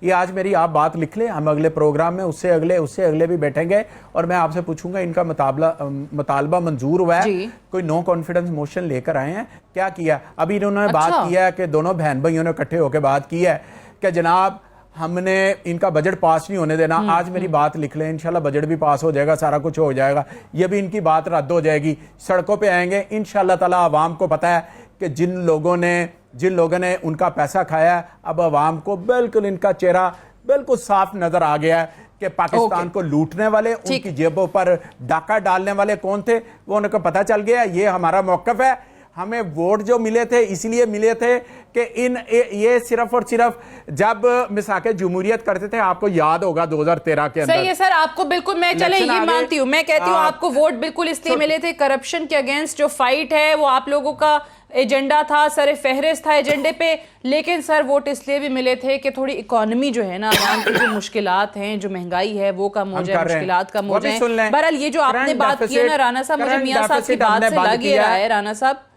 ये आज मेरी आप बात लिख लें, हम अगले प्रोग्राम में उससे अगले भी बैठेंगे और मैं आपसे पूछूंगा इनका मुतालबा मंजूर हुआ है, कोई नो कॉन्फिडेंस मोशन लेकर आए हैं, क्या किया? अभी इन्होंने बात किया है कि दोनों बहन भाइयों ने इकट्ठे होकर बात की है कि जनाब हमने इनका बजट पास नहीं होने देना। आज मेरी बात लिख लें, इंशाल्लाह बजट भी पास हो जाएगा, सारा कुछ हो जाएगा, ये भी इनकी बात रद्द हो जाएगी, सड़कों पे आएंगे इंशाल्लाह ताला। आवाम को पता है कि जिन लोगों ने उनका पैसा खाया, अब आवाम को बिल्कुल इनका चेहरा बिल्कुल साफ नजर आ गया है कि पाकिस्तान को लूटने वाले, उनकी जेबों पर डाका डालने वाले कौन थे, वो उनको पता चल गया। ये हमारा मौक़िफ़ है, हमें वोट जो मिले थे इसलिए मिले थे कि ये सिर्फ और सिर्फ जब मिसाके जमहूरियत करते थे, आपको याद होगा 2013 के अंदर। सही है सर, आपको बिल्कुल, मैं चले ये मानती हूँ, मैं कहती हूँ आपको वोट बिल्कुल इसलिए मिले थे, करप्शन के अगेंस्ट जो फाइट है वो आप लोगों का एजेंडा था, सर फहरिस्त था एजेंडे पे, लेकिन सर वोट इसलिए भी मिले थे कि थोड़ी इकोनॉमी जो है ना, आवाम की जो मुश्किलात हैं, जो महंगाई है वो कम हो जाए, मुश्किलात कम हो जाए। बहरहाल ये जो आपने बात की है ना राना साहब, मुझे मियां साहब की बात से लग ये रहा है, राना साहब,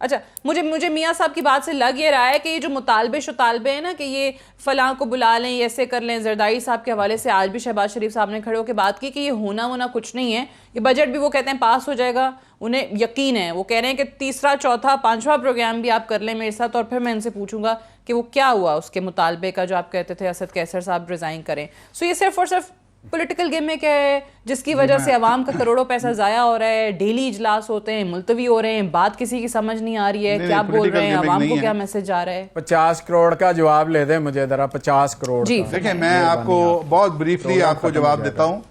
अच्छा मुझे मियां साहब की बात से लग ये रहा है कि ये जो मुतालबे हैं ना कि ये फलां को बुला लें, ऐसे कर लें, जरदारी साहब के हवाले से आज भी शहबाज शरीफ साहब ने खड़े होकर बात की कि ये होना कुछ नहीं है, ये बजट भी वो कहते हैं पास हो जाएगा, उन्हें यकीन है, वो कह रहे हैं कि तीसरा चौथा पांचवा प्रोग्राम भी आप कर लें मेरे साथ, और फिर मैं इनसे पूछूंगा कि वो क्या हुआ उसके मुतालबे का जो आप कहते थे असद कैसर साहब रिजाइन करें। सो ये सिर्फ और सिर्फ पॉलिटिकल गेम में क्या है जिसकी वजह से अवाम का करोड़ों पैसा जाया हो रहा है, डेली इजलास होते हैं, मुलतवी हो रहे हैं, बात किसी की समझ नहीं आ रही है, क्या बोल रहे हैं, अवाम को क्या मैसेज आ रहा है। 50 करोड़ का जवाब ले दें मुझे जरा, 50 करोड़ जी देखिए, मैं आपको बहुत ब्रीफली आपको जवाब देता हूँ।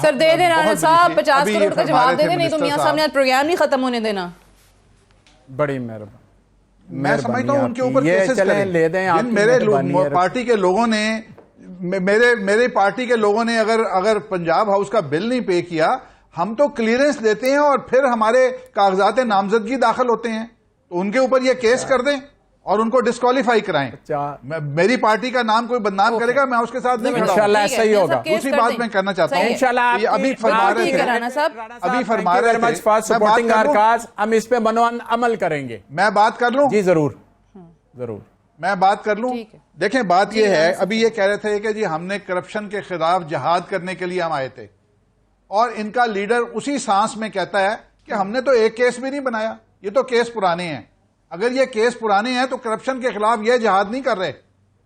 सर दे दें राना साहब, 50 करोड़ का जवाब दे दें, नहीं तो मियां साहब ने प्रोग्राम नहीं खत्म होने देना। बड़ी मेहरबानी। मैं समझता हूँ उनके ऊपर केसेस करें। ले दें, मेरे पार्टी के लोगों ने मेरे पार्टी के लोगों ने अगर पंजाब हाउस का बिल नहीं पे किया, हम तो क्लियरेंस देते हैं और फिर हमारे कागजात नामजदगी दाखिल होते हैं, तो उनके ऊपर ये केस कर दें और उनको डिस्क्वालीफाई कराएं। मेरी पार्टी का नाम कोई बदनाम करेगा, मैं उसके साथ नहीं खड़ा। इंशाल्लाह ऐसा ही होगा। दूसरी बात मैं करना चाहता हूँ, इंशाल्लाह अभी फरमा रहे थे, हम इस पे मनोन अमल करेंगे। मैं बात कर लूं? जी जरूर जरूर, मैं बात कर लूं। देखें, बात यह है, अभी ये कह रहे थे कि जी हमने करप्शन के खिलाफ जिहाद करने के लिए हम आए थे, और इनका लीडर उसी सांस में कहता है कि हमने तो एक केस भी नहीं बनाया, ये तो केस पुराने हैं। अगर ये केस पुराने हैं तो करप्शन के खिलाफ ये जिहाद नहीं कर रहे,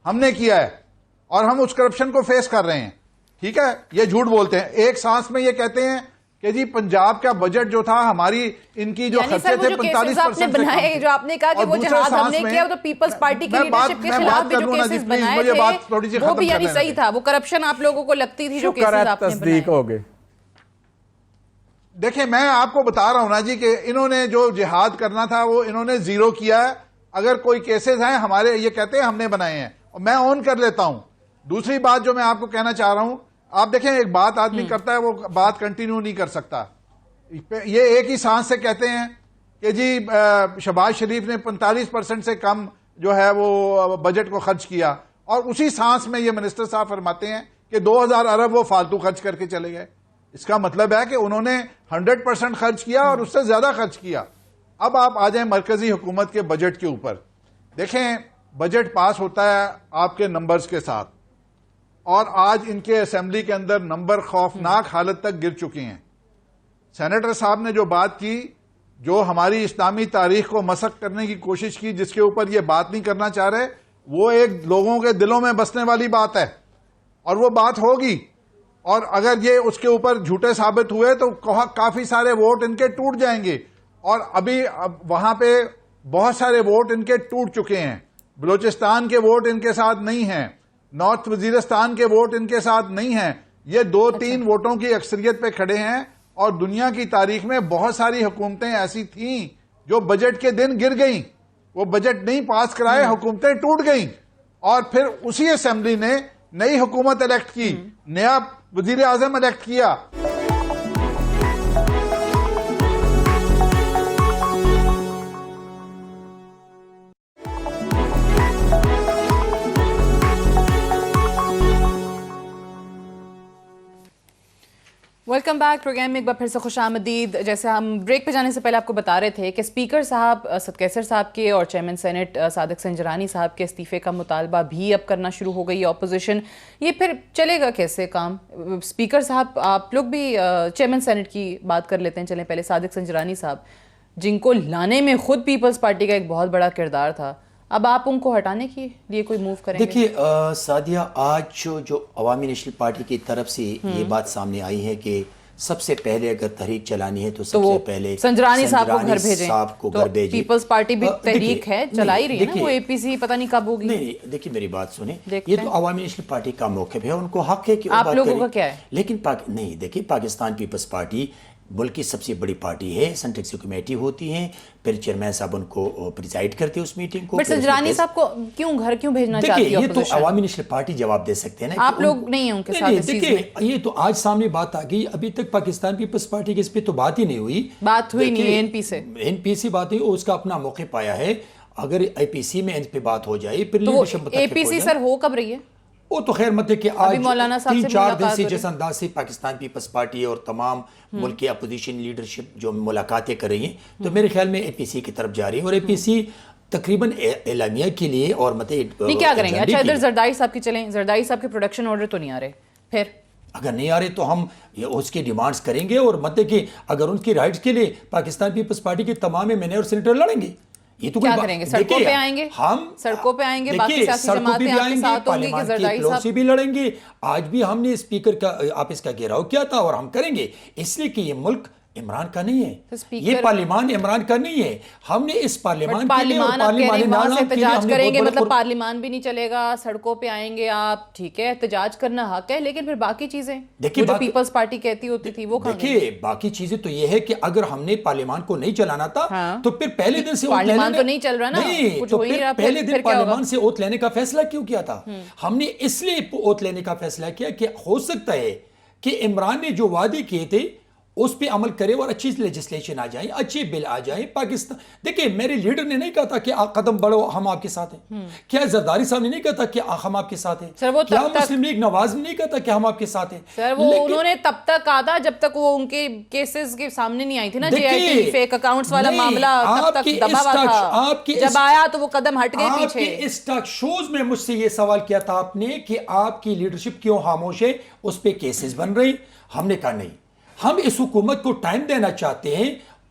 हमने किया है और हम उस करप्शन को फेस कर रहे हैं। ठीक है, ये झूठ बोलते हैं। एक सांस में ये कहते हैं कि जी पंजाब का बजट जो था, हमारी इनकी जो खर्चे थे 45% बनाए, जो आपने कहा कि वो जिहाद हमने किया, तो पीपल्स पार्टी की लीडरशिप के खिलाफ भी जो केसेस बनाए थे वो भी यानी सही था, वो करप्शन आप लोगों को लगती थी जो केसेस आपने बनाए। देखिए, मैं आपको बता रहा हूं ना जी कि इन्होंने जो जिहाद करना था वो इन्होंने जीरो किया है, अगर कोई केसेस हैं हमारे, ये कहते हैं हमने बनाए हैं, और मैं ऑन कर लेता हूं। दूसरी बात जो मैं आपको कहना चाह रहा हूं, आप देखें एक बात आदमी करता है, वो बात कंटिन्यू नहीं कर सकता। ये एक ही सांस से कहते हैं कि जी शहबाज शरीफ ने 45% से कम जो है वो बजट को खर्च किया, और उसी सांस में ये मिनिस्टर साहब फरमाते हैं कि 2000 अरब वो फालतू खर्च करके चले गए। इसका मतलब है कि उन्होंने 100% खर्च किया और उससे ज्यादा खर्च किया। अब आप आ जाएं मरकजी हुकूमत के बजट के ऊपर। देखें, बजट पास होता है आपके नंबर्स के साथ, और आज इनके असेंबली के अंदर नंबर खौफनाक हालत तक गिर चुके हैं। सेनेटर साहब ने जो बात की, जो हमारी इस्लामी तारीख को मसक करने की कोशिश की, जिसके ऊपर ये बात नहीं करना चाह रहे, वो एक लोगों के दिलों में बसने वाली बात है, और वो बात होगी। और अगर ये उसके ऊपर झूठे साबित हुए तो काफी सारे वोट इनके टूट जाएंगे, और अभी वहां पे बहुत सारे वोट इनके टूट चुके हैं। बलूचिस्तान के वोट इनके साथ नहीं हैं, नॉर्थ वजीरिस्तान के वोट इनके साथ नहीं हैं। ये 2-3 वोटों की अक्सरियत पे खड़े हैं, और दुनिया की तारीख में बहुत सारी हुकूमतें ऐसी थीं जो बजट के दिन गिर गईं। वो बजट नहीं पास कराए, हुकूमतें टूट गईं, और फिर उसी असेंबली ने नई हुकूमत इलेक्ट की, नया वजीर आजम इलेक्ट किया। वेलकम बैक प्रोग्राम में एक बार फिर से खुशामदीद। जैसे हम ब्रेक पे जाने से पहले आपको बता रहे थे कि स्पीकर साहब सदकैसर साहब के और चेयरमैन सेनेट सादिक संजरानी साहब के इस्तीफे का मुतालबा भी अब करना शुरू हो गई है ऑपोजिशन। ये फिर चलेगा कैसे काम? स्पीकर साहब, आप लोग भी चेयरमैन सेनेट की बात कर लेते हैं। चलें पहले सादिक संजरानी साहब, जिनको लाने में खुद पीपल्स पार्टी का एक बहुत बड़ा किरदार था, अब आप उनको हटाने के लिए कोई मूव करेंगे? देखिए सादिया, आज जो अवामी नेशनल पार्टी की तरफ से ये बात सामने आई है कि सबसे पहले अगर तहरीक चलानी है तो सबसे पहले संजरानी साहब को घर भेजें। साहब को तो घर भेजें। पीपल्स पार्टी भी तहरीक है, चला ही रही है ना, वो एपीसी पता नहीं कब होगी। नहीं, देखिए मेरी बात सुने, ये तो अवामी नेशनल पार्टी का मौक़िफ़ है, उनको हक है कि आप लोगों का क्या है? लेकिन नहीं, देखिए पाकिस्तान पीपल्स पार्टी मुल्क की सबसे बड़ी पार्टी है, सेंट्रल एग्जीक्यूटिव कमेटी होती है, फिर चेयरमैन साहब उनको प्रिजाइड करते हैं उस मीटिंग को। बट संजरानी साहब को क्यों घर क्यों भेजना चाहती है? ये तो अवामी नेशनल पार्टी जवाब दे सकते हैं ना। आप लोग नहीं है उनके साथ? देखिए ये तो आज सामने बात आ गई, अभी तक पाकिस्तान पीपल्स पार्टी के इस पे तो बात ही नहीं हुई। बात हुई नहीं एनपी से, एनपी से बात हुई, उसका अपना मौके पाया है। अगर आईपीसी में इन पे बात हो जाए फिर तो एपीसी सर हो कब रही है? वो तो खैर मत है कि आज मौलाना साहब 3-4 दिन से जिस अंदाज से पाकिस्तान पीपल्स पार्टी और तमाम मुल्क की अपोजिशन लीडरशिप जो मुलाकातें कर रही हैं, तो मेरे ख्याल में एपीसी की तरफ जा रही है, और एपीसी तकरीबन एलामिया के लिए और नहीं क्या करेंगे? अच्छा, इधर जरदारी साहब की चलें, जरदारी साहब के प्रोडक्शन ऑर्डर तो नहीं आ रहे, फिर अगर नहीं आ रहे तो हम उसकी डिमांड्स करेंगे, और मतलब कि अगर उनकी राइट्स के लिए पाकिस्तान पीपल्स पार्टी के तमाम एमएनए और सेनेटर लड़ेंगे। ये तो क्या करेंगे? सड़कों पे आएंगे, हम सड़कों पे आएंगे, बाकी सियासी जमातें आपके साथ होंगी कि जरदारी साहब से भी लड़ेंगे। आज भी हमने स्पीकर का ऑफिस का घेराव किया था, और हम करेंगे, इसलिए कि ये मुल्क इमरान का नहीं है, तो ये पार्लियामान इमरान का नहीं है। हमने इस पार्लियामान से एहतजाज करेंगे, मतलब पार्लियामान भी नहीं चलेगा, सड़कों पे आएंगे आप, ठीक है, एहतजाज करना हक है, लेकिन फिर बाकी चीजें देखिए जो पीपल्स पार्टी कहती होती थी वो देखिए, बाकी चीजें तो ये है कि अगर हमने पार्लियामान को नहीं चलाना था तो फिर पहले दिन से पार्लियामान तो नहीं चल रहा ना, तो फिर पहले दिन पार्लियामान से ओथ लेने का फैसला क्यों किया था? हमने इसलिए ओथ लेने का फैसला किया कि हो सकता है कि इमरान ने जो वादे किए थे उस पे अमल करे और अच्छी लेजिस्लेशन आ जाए, अच्छे बिल आ जाए। पाकिस्तान, देखिए मेरे लीडर ने नहीं कहा था कि कदम बढ़ो हम आपके साथ हैं, क्या जरदारी साहब ने नहीं कहा था कि हम आपके साथ हैं, क्या मुस्लिम लीग नवाज ने नहीं कहा था कि हम आपके साथ हैं? सर वो उन्होंने तब तक कहा था जब तक वो उनके केसेस के सामने नहीं आई थी ना, जेआईटी फेक अकाउंट्स वाला मामला, तब तक दबा हुआ था, जब आया तो वो कदम हट गए पीछे। इस टॉक शोज में मुझसे ये सवाल किया था आपने कि आपकी लीडरशिप क्यों खामोश है, उस पर केसेस बन रही। हमने कहा नहीं, हम इस हुकूमत को टाइम देना चाहते हैं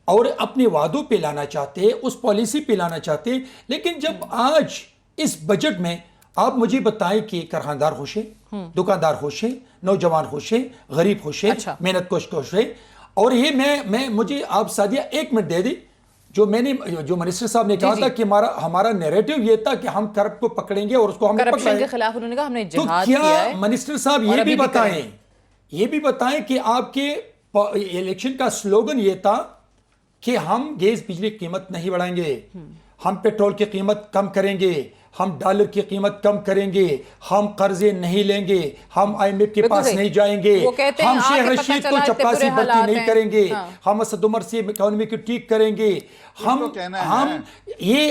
और अपने वादों पे लाना चाहते हैं, उस पॉलिसी पे लाना चाहते हैं। लेकिन जब आज इस बजट में आप मुझे बताएं कि कारखानदार खुश है, दुकानदार खुश है, नौजवान खुश है, गरीब खुश है, अच्छा। मेहनत खुश है, और ये मैं मुझे आप सादिया 1 मिनट दे दी, जो मिनिस्टर साहब ने कहा था कि हमारा नैरेटिव ये था कि हम करप्ट को पकड़ेंगे और उसको हम करप्शन के खिलाफ उन्होंने कहा हमने जिहाद किया है। मिनिस्टर साहब ये भी बताएं कि आपके इलेक्शन का स्लोगन ये था कि हम गैस बिजली की कीमत नहीं बढ़ाएंगे, हम पेट्रोल की कीमत कम करेंगे, हम डॉलर की कीमत कम करेंगे, हम कर्जे नहीं लेंगे, हम IMF के पास नहीं जाएंगे, हम शेख रशीद को चपरासी भर्ती नहीं करेंगे, हम असद उमर से इकोनॉमी को ठीक करेंगे, हम ये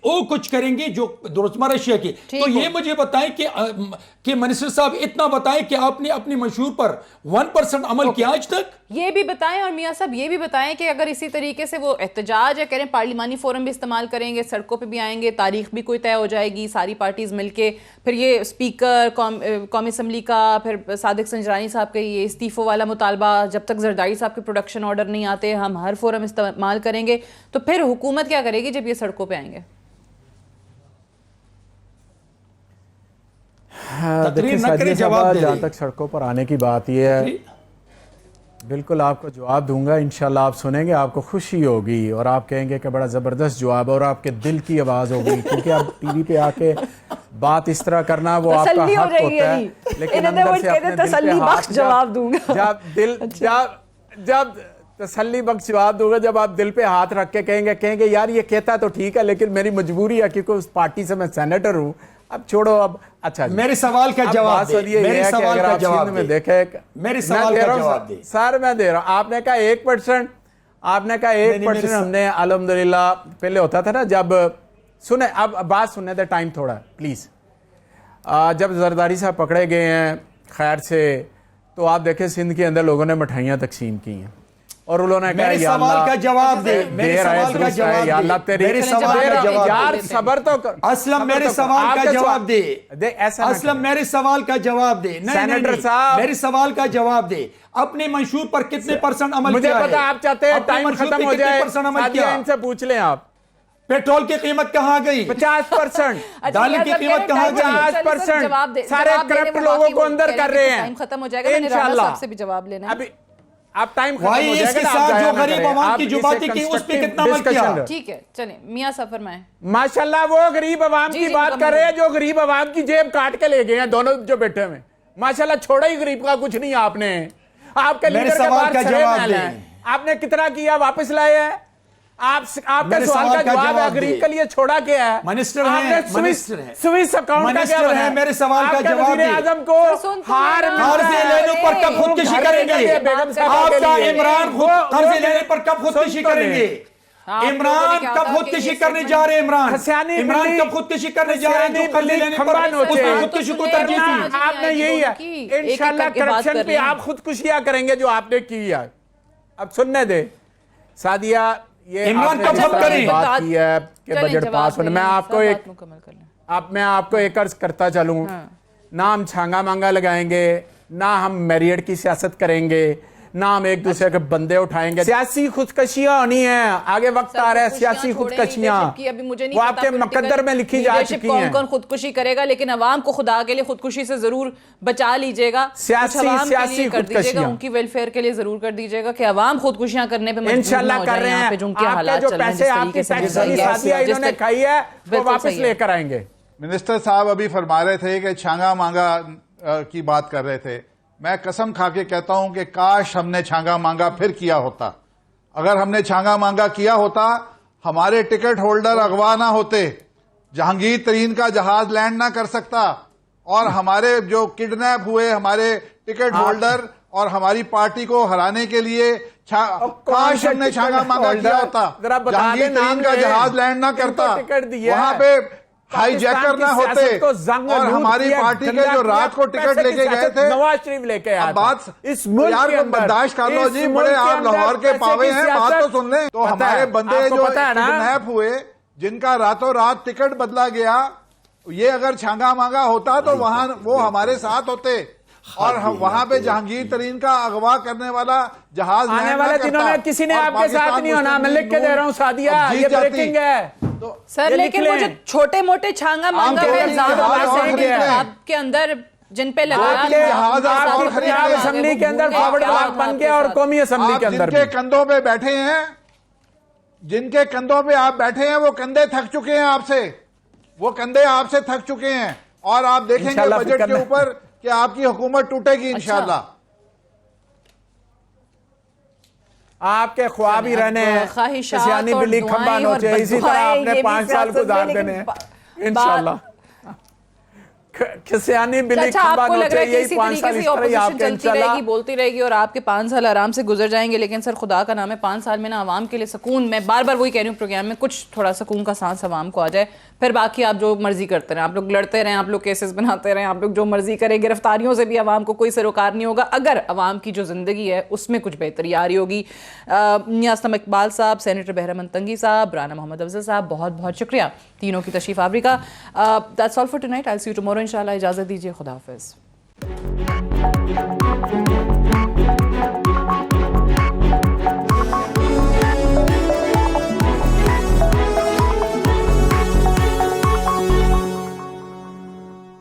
वो कुछ करेंगे जो रोजमर्रा अशिया की। तो ये मुझे बताएं कि मिनिस्टर साहब इतना बताएं कि आपने अपनी मंशूर पर 1% अमल किया आज तक? ये भी बताएं, और मियां साहब ये भी बताएं कि अगर इसी तरीके से वो एहतजाज है, कह रहे हैं पार्लिमानी फोरम भी इस्तेमाल करेंगे, सड़कों पे भी आएंगे, तारीख भी कोई तय हो जाएगी, सारी पार्टीज मिलके, फिर ये स्पीकर कौमी असम्बली का, फिर सादिक संजरानी साहब का ये इस्तीफों वाला मुतालबा, जब तक जरदारी साहब के प्रोडक्शन ऑर्डर नहीं आते हम हर फोरम इस्तेमाल करेंगे, तो फिर हुकूमत क्या करेगी जब ये सड़कों पे आएंगे? देखिए सादिया साहब, जहाँ तक सड़कों पर आने की बात यह है, बिल्कुल आपको जवाब दूंगा, इंशाल्लाह आप सुनेंगे, आपको खुशी होगी और आप कहेंगे कि बड़ा ज़बरदस्त जवाब और आपके दिल की आवाज़ होगी, क्योंकि आप टीवी पे आके बात इस तरह करना वो आपका हक होता है, लेकिन अंदर से अपने दिल पे हाथ जवाब दूंगा, जब तसल्ली बख्श जवाब दूंगा, जब आप दिल पे हाथ रख के कहेंगे यार ये कहता तो ठीक है, लेकिन मेरी मजबूरी है क्योंकि उस पार्टी से मैं सेनेटर हूँ, अब छोड़ो, अब अच्छा मेरे सवाल का जवाब दे, मेरे सवाल का जवाब दे, मेरे सवाल का जवाब दे। सर मैं दे रहा हूं, आपने कहा 1%, आपने कहा 1%, हमने अल्हम्दुलिल्लाह, पहले होता था ना, जब सुने, अब बात सुनने दे, टाइम थोड़ा प्लीज। जब जरदारी साहब पकड़े गए हैं खैर से, तो आप देखें सिंध के अंदर लोगों ने मिठाइयां तकसीम की हैं और उन्होंने कहा मेरे सवाल का जवाब दे, मेरे सवाल का जवाब दे, मेरे सवाल का जवाब यार सबर तो कर, असलम मेरे सवाल का जवाब दे, असलम मेरे सवाल का जवाब दे, सेनेटर साहब मेरे सवाल का जवाब दे, अपने मंशूर पर कितने % अमल मुझे किया है? पता, आप चाहते हैं टाइम खत्म हो जाए, इनसे पूछ लें आप, पेट्रोल की कीमत कहाँ गई? 50%, डॉलर की कीमत कहाँ गई? 50%, सारे करप्ट लोगों को अंदर कर रहे हैं, टाइम खत्म हो जाएगा, इंशाल्लाह से भी जवाब लेना है। अभी आप टाइम खत्म हो जाएगा, इसके साथ जो गरीब आवाम की जो बातें की उस पे कितना अमल किया? ठीक है, चलिए मियां साहब फरमाएं। माशाल्लाह वो गरीब आवाम की बात कर रहे हैं जो गरीब आवाम की जेब काट के ले गए हैं, दोनों जो बैठे हुए, माशाल्लाह छोड़ा ही गरीब का कुछ नहीं आपने, आपके लीडर के पास सवाल है, आपने कितना किया वापस लाए हैं, आपका सवाल का जवाब है गरीब के लिए छोड़ा क्या है? मिनिस्टर है, स्विस अकाउंट का क्या है? मेरे सवाल का जवाब दे। आजम को कर्जे लेने पर कब खुदकुशी करेंगे? आपका इमरान कर्जे लेने पर कब खुदकुशी करेंगे? इमरान कब खुदकुशी करने जा रहे हैं? इमरान कब खुदकुशी करने जा रहे हैं? जो कर्जे लेने पर उसने खुदकुशी को तरजीह दी। आपने यही है, इंशाल्लाह करप्शन पे आप खुदकुशियां करेंगे जो आपने की है। अब सुनने दे सादिया, ये इमरान कब हम करें बात की है कि बजट पास होने, मैं आपको एक अर्ज करता चलूं, ना हम छांगा मांगा लगाएंगे, ना हम मैरियट की सियासत करेंगे, ना हम एक दूसरे के बंदे उठाएंगे, सियासी खुदकशियां होनी है, आगे वक्त आ रहा है, सियासी खुदकशियां अभी मुझे नहीं वो आपके मुकद्दर में लिखी जा चुकी हैं। कौन कौन खुदकुशी करेगा, लेकिन अवाम को खुदा के लिए खुदकुशी से जरूर बचा लीजिएगा, सियासी खुदकशियां उनकी वेलफेयर के लिए जरूर कर दीजिएगा कि अवाम खुदकुशियां करने पे इंशाल्लाह कर रहे हैं, जो पैसे आपकी टैक्स वाली सादिया इन्होंने खाई है वो वापस लेकर आएंगे। मिनिस्टर साहब अभी फरमा रहे थे कि छांगा मांगा की बात कर रहे थे, मैं कसम खा के कहता हूं कि काश हमने छांगा मांगा फिर किया होता। अगर हमने छांगा मांगा किया होता, हमारे टिकट होल्डर अगवा ना होते, जहांगीर तरीन का जहाज लैंड ना कर सकता, और हमारे जो किडनैप हुए हमारे टिकट होल्डर और हमारी पार्टी को हराने के लिए काश हमने छांगा मांगा किया होता, जहांगीर तरीन का जहाज लैंड ना करता, वहां पे हाईजैकर ना होते, और हमारी पार्टी के जो रात को टिकट लेके गए थे नवाज शरीफ लेके आया। बात इस यार को बर्दाश्त कर लो जी, बड़े आप लाहौर के पावे हैं, बात तो सुन लें। तो हमारे बंदे जो किडनैप हुए, जिनका रातों रात टिकट बदला गया, ये अगर छांगा मांगा होता तो वहां वो हमारे साथ होते, और वहां पे जहांगीर तरीन का अगवा करने वाला जहाज आने वाले दिनों में किसी ने आपके साथ नहीं होना, मैं लिख के दे रहा हूँ सादिया, ये ब्रेकिंग है सर। लेकिन वो जो छोटे मोटे छांगा मांगा आपके अंदर जिन पे लगाया असेंबली के अंदर फॉरवर्ड ब्लॉक बन गया, और कौमी असेंबली के अंदर जिनके कंधों पे बैठे हैं, जिनके कंधों पे आप बैठे हैं, वो कंधे थक चुके हैं आपसे, वो कंधे आपसे थक चुके हैं, और आप देखेंगे बजट के ऊपर कि आपकी हुकूमत टूटेगी इंशाल्लाह। आपके ख्वाब ही रहने हैं, ख्वाहिशात किसियानी और बिल्ली खंबा दुआएं और नोचे, इसी तरह बददुआएं, आपने ये भी 5 साल सियासत में, गुजार लेकिन देने हैं बा- इंशाल्लाह। किसियानी बिल्ली अच्छा, खंबा आपको लग नोचे, रहा है कि यही इसी 5 साल तरीके इस से तरह ही ऑपोजिशन आपके चलती इंशाल्लाह। रहेगी, बोलती रहेगी और आपके 5 साल आराम से गुजर जाएंगे। लेकिन सर खुदा का नाम है 5 साल में ना आवाम के लिए सुकून, मैं बार बार वही कह रही हूँ प्रोग्राम में, कुछ थोड़ा सुकून का सांस आवाम को आ जाए, फिर बाकी आप जो मर्जी करते रहें, आप लोग लड़ते रहें, आप लोग केसेस बनाते रहें, आप लोग जो मर्जी करें, गिरफ्तारियों से भी आवाम को कोई सरोकार नहीं होगा अगर आवाम की जो ज़िंदगी है उसमें कुछ बेहतरी आ रही होगी। नियाज़ इकबाल साहब, सेनेटर बहरमन तंगी साहब, राना मोहम्मद अफजल साहब, बहुत बहुत शुक्रिया तीनों की तशरीफ़ आवरी का। That's all for tonight, I will see you tomorrow इंशाल्लाह। इजाज़त दीजिए, खुदा हाफिज़।